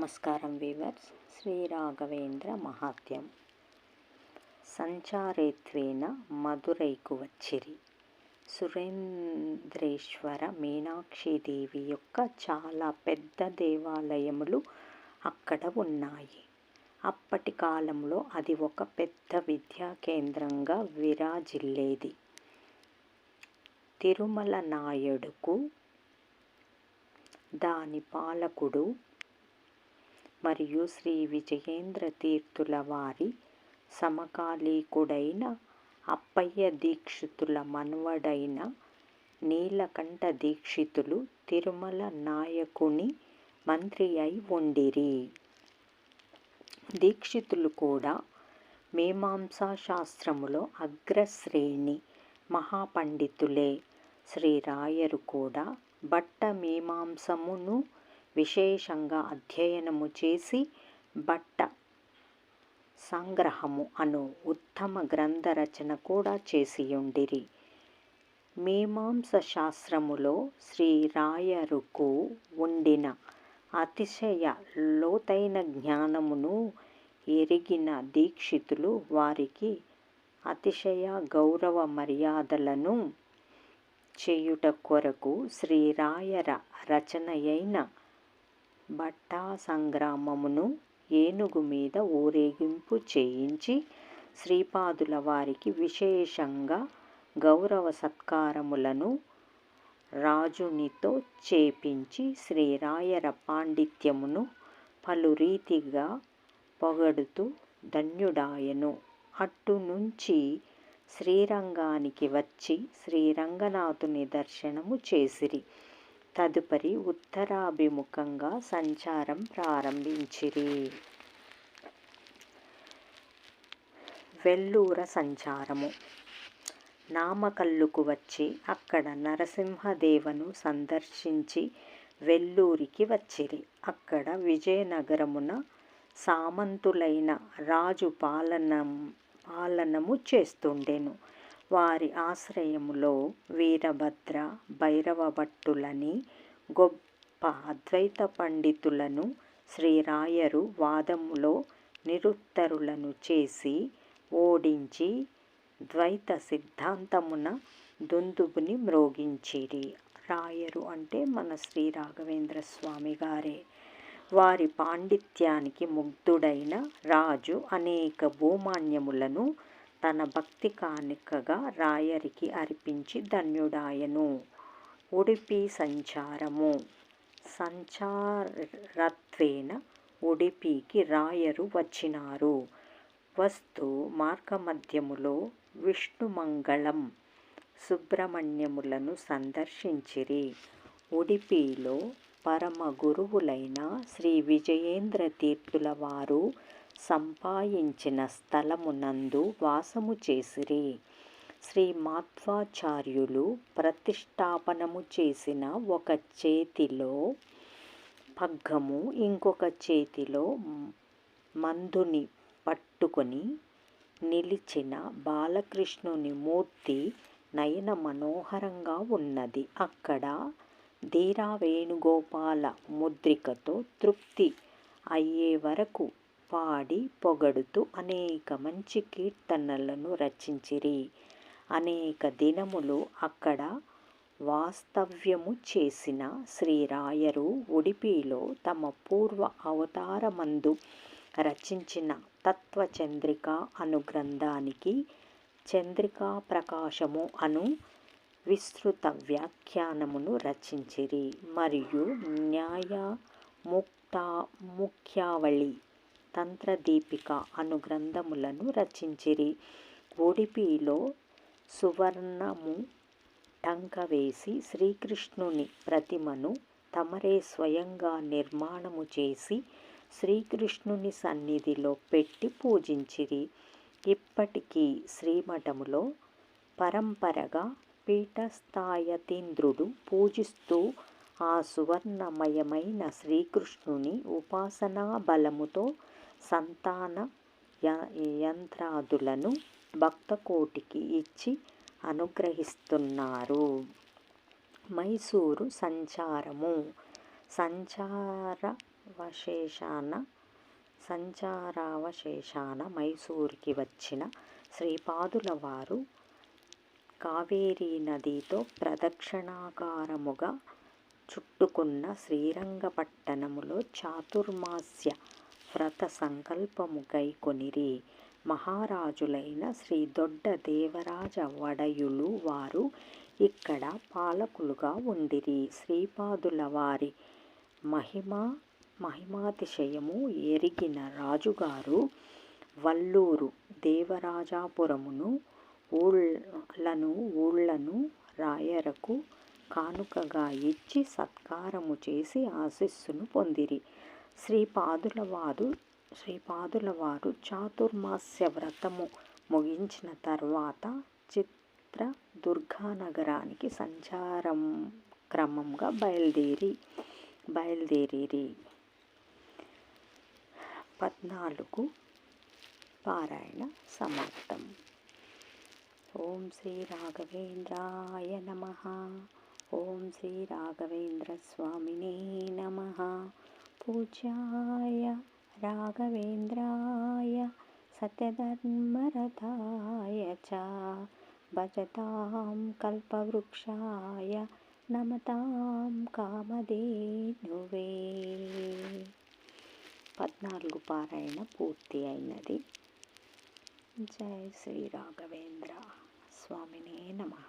నమస్కారం వీవర్స్. శ్రీ రాఘవేంద్ర మహాత్యం. సంచారేత్వేన మధురైకు వచ్చిరి. సురేంద్రేశ్వర మీనాక్షీదేవి యొక్క చాలా పెద్ద దేవాలయములు అక్కడ ఉన్నాయి. అప్పటి కాలంలో అది ఒక పెద్ద విద్యా కేంద్రంగా విరాజిల్లేది. తిరుమల నాయుడుకు దాని పాలకుడు మరియు శ్రీ విజయేంద్ర తీర్థుల వారి సమకాలీకుడైన అప్పయ్య దీక్షితుల మనవడైన నీలకంఠ దీక్షితులు తిరుమల నాయకుని మంత్రి అయి ఉండిరి. దీక్షితులు కూడా మీమాంసా శాస్త్రములో అగ్రశ్రేణి మహాపండితులే. శ్రీ రాయరు కూడా భట్ట మీమాంసమును విశేషంగా అధ్యయనము చేసి భట్ట సంగ్రహము అను ఉత్తమ గ్రంథ రచన కూడా చేసియుండిరి. మీమాంస శాస్త్రములో శ్రీ రాయరుకు ఉండిన అతిశయ లోతైన జ్ఞానమును ఎరిగిన దీక్షితులు వారికి అతిశయ గౌరవ మర్యాదలను చేయుట కొరకు శ్రీరాయర రచనయైన భట్టా సంగ్రామమును ఏనుగు మీద ఊరేగింపు చేయించి శ్రీపాదుల వారికి విశేషంగా గౌరవ సత్కారములను రాజునితో చేపించి శ్రీరాయర పాండిత్యమును పలు రీతిగా పొగడుతూ ధన్యుడాయను. అటు నుంచి శ్రీరంగానికి వచ్చి శ్రీరంగనాథుని దర్శనము చేసిరి. తదుపరి ఉత్తరాభిముఖంగా సంచారం ప్రారంభించిరి. వెల్లూర సంచారము. నామకల్లుకు వచ్చి అక్కడ నరసింహదేవను సందర్శించి వెల్లూరికి వచ్చిరి. అక్కడ విజయనగరమున సామంతులైన రాజు పాలనము చేస్తుండెను. వారి ఆశ్రయములో వీరభద్ర భైరవ భట్టులని గొప్ప అద్వైత పండితులను శ్రీరాయరు వాదములో నిరుత్తరులను చేసి ఓడించి ద్వైత సిద్ధాంతమున దుందుబుని మ్రోగించిరి. రాయరు అంటే మన శ్రీ రాఘవేంద్ర స్వామి గారే. వారి పాండిత్యానికి ముగ్ధుడైన రాజు అనేక భూమాన్యములను తన భక్తి కానుకగా రాయరికి అర్పించి ధన్యుడాయను. ఉడిపి సంచారము. సంచారత్వేన ఉడిపికి రాయరు వచ్చినారు. వస్తు మార్గమధ్యములో విష్ణుమంగళం సుబ్రహ్మణ్యములను సందర్శించిరి. ఉడిపిలో పరమ గురువులైన శ్రీ విజయేంద్ర తీర్థుల వారు సంపాదించిన స్థలమునందు వాసము చేసిరి. శ్రీ మాధ్వాచార్యులు ప్రతిష్టాపనము చేసిన ఒక చేతిలో పగ్గము ఇంకొక చేతిలో మందుని పట్టుకొని నిలిచిన బాలకృష్ణుని మూర్తి నయన మనోహరంగా ఉన్నది. అక్కడ ధీరా వేణుగోపాల ముద్రికతో తృప్తి అయ్యే వరకు పాడి పొగడుతూ అనేక మంచి కీర్తనలను రచించిరి. అనేక దినములు అక్కడ వాస్తవ్యము చేసిన శ్రీరాయరు ఉడిపిలో తమ పూర్వ అవతారమందు రచించిన తత్వచంద్రిక అను గ్రంథానికి చంద్రికా ప్రకాశము అను విస్తృత వ్యాఖ్యానమును రచించిరి. మరియు న్యాయ ముఖ్యావళి తంత్రదీపిక అను గ్రంథములను రచించిరి. ఉడిపిలో సువర్ణము టంక వేసి శ్రీకృష్ణుని ప్రతిమను తమరే స్వయంగా నిర్మాణము చేసి శ్రీకృష్ణుని సన్నిధిలో పెట్టి పూజించిరి. ఇప్పటికీ శ్రీమఠములో పరంపరగా పీఠస్థాయతీంద్రుడు పూజిస్తూ ఆ సువర్ణమయమైన శ్రీకృష్ణుని ఉపాసనా బలముతో సంతాన యంత్రాదులను భక్తకోటికి ఇచ్చి అనుగ్రహిస్తున్నారు. మైసూరు సంచారము. సంచార సంచారావశేషాన మైసూరుకి వచ్చిన శ్రీపాదుల వారు కావేరీ నదితో ప్రదక్షిణాకారముగా చుట్టుకున్న శ్రీరంగపట్టణములో చాతుర్మాస్య వ్రత సంకల్పము గైకొనిరి. మహారాజులైన శ్రీ దొడ్డ దేవరాజ వడయులు వారు ఇక్కడ పాలకులుగా ఉండిరి. శ్రీపాదుల వారి మహిమాతిశయము ఎరిగిన రాజుగారు వల్లూరు దేవరాజపురమును ఊళ్లను రాయరకు కానుకగా ఇచ్చి సత్కారము చేసి ఆశీస్సును పొందిరి. శ్రీపాదుల వారు చాతుర్మాస్య వ్రతము ముగించిన తర్వాత చిత్రదుర్గానగరానికి సంచారం క్రమంగా బయలుదేరిరి. 14 పారాయణ సమాప్తం. ఓం శ్రీ రాఘవేంద్రాయ నమః. ఓం శ్రీ రాఘవేంద్ర స్వామినే నమః. పూజ్యాయ రాఘవేంద్రాయ సత్యధర్మరథాయ చ భజతాం కల్పవృక్షాయ నమతాం కామధేనువే. 14 పారాయణ పూర్తి అయినది. జై శ్రీ రాఘవేంద్ర స్వామినే నమః.